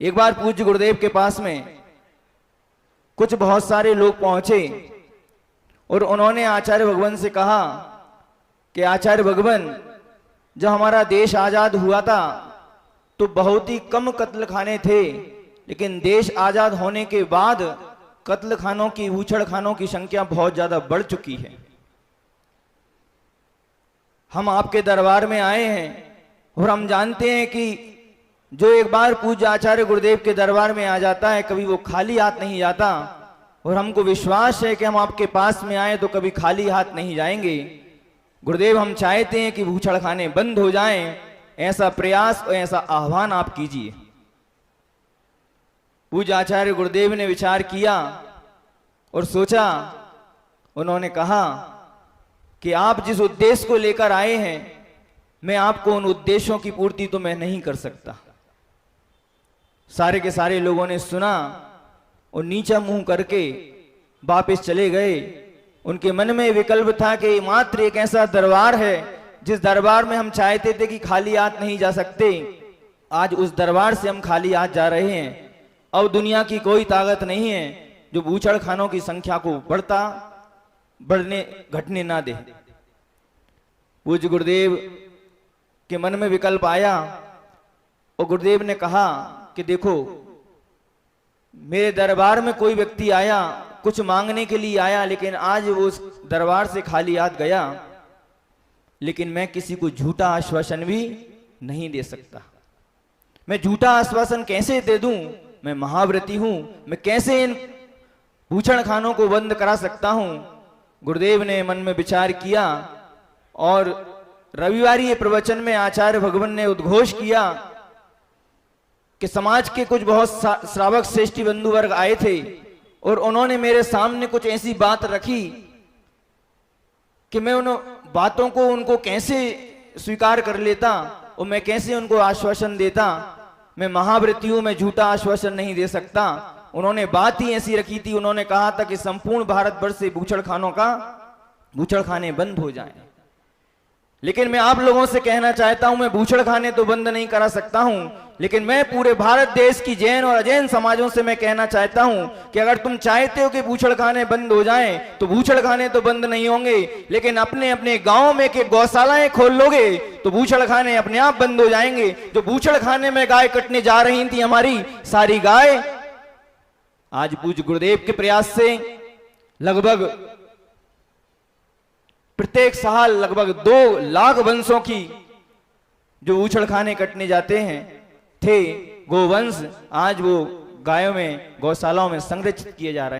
एक बार पूज्य गुरुदेव के पास में कुछ बहुत सारे लोग पहुंचे और उन्होंने आचार्य भगवान से कहा कि आचार्य भगवान, जब हमारा देश आजाद हुआ था तो बहुत ही कम कत्ल खाने थे, लेकिन देश आजाद होने के बाद कत्ल खानों की, ऊछड़ खानों की संख्या बहुत ज्यादा बढ़ चुकी है। हम आपके दरबार में आए हैं और हम जानते हैं कि जो एक बार पूज्य आचार्य गुरुदेव के दरबार में आ जाता है कभी वो खाली हाथ नहीं जाता, और हमको विश्वास है कि हम आपके पास में आए तो कभी खाली हाथ नहीं जाएंगे। गुरुदेव, हम चाहते हैं कि ऊछड़ खाने बंद हो जाएं, ऐसा प्रयास और ऐसा आह्वान आप कीजिए। पूज्य आचार्य गुरुदेव ने विचार किया और सोचा। उन्होंने कहा कि आप जिस उद्देश्य को लेकर आए हैं, मैं आपको उन उद्देश्यों की पूर्ति तो मैं नहीं कर सकता। सारे के सारे लोगों ने सुना और नीचा मुंह करके वापस चले गए। उनके मन में विकल्प था कि मात्र एक ऐसा दरबार है जिस दरबार में हम चाहते थे कि खाली हाथ नहीं जा सकते, आज उस दरबार से हम खाली हाथ जा रहे हैं। अब दुनिया की कोई ताकत नहीं है जो ऊछड़ खानों की संख्या को बढ़ने घटने ना दे। पूज्य गुरुदेव के मन में विकल्प आया और गुरुदेव ने कहा कि देखो, मेरे दरबार में कोई व्यक्ति आया, कुछ मांगने के लिए आया, लेकिन आज वो उस दरबार से खाली हाथ गया, लेकिन मैं किसी को झूठा आश्वासन भी नहीं दे सकता। मैं झूठा आश्वासन कैसे दे दूं? मैं महाव्रती हूं, मैं कैसे इन ऊछड़ खानों को बंद करा सकता हूं? गुरुदेव ने मन में विचार किया और रविवार ये प्रवचन में आचार्य भगवान ने उद्घोष किया कि समाज के कुछ बहुत श्रावक श्रेष्ठी बंधु वर्ग आए थे और उन्होंने मेरे सामने कुछ ऐसी बात रखी कि मैं उन बातों को उनको कैसे स्वीकार कर लेता और मैं कैसे उनको आश्वासन देता। मैं महाव्रती हूं, मैं झूठा आश्वासन नहीं दे सकता। उन्होंने बात ही ऐसी रखी थी, उन्होंने कहा था कि संपूर्ण भारतवर्ष से ऊछड़ खाने बंद हो जाएं। लेकिन मैं आप लोगों से कहना चाहता हूं, मैं ऊछड़ खाने तो बंद नहीं करा सकता हूं, लेकिन मैं पूरे भारत देश की जैन और अजैन समाजों से मैं कहना चाहता हूं कि अगर तुम चाहते हो कि ऊछड़ खाने बंद हो जाएं तो ऊछड़ खाने तो बंद नहीं होंगे, लेकिन अपने अपने गांव में के गौशालाएं खोल लोगे तो ऊछड़ खाने अपने आप बंद हो जाएंगे। जो ऊछड़ खाने में गाय कटने जा रही थी हमारी सारी गाय, आज पूज्य गुरुदेव के प्रयास से लगभग प्रत्येक साल लगभग 2 लाख वंशों की जो ऊछड़ खाने कटने जाते हैं थे गोवंश, आज वो गायों में, गौशालाओं में संरक्षित किए जा रहे हैं।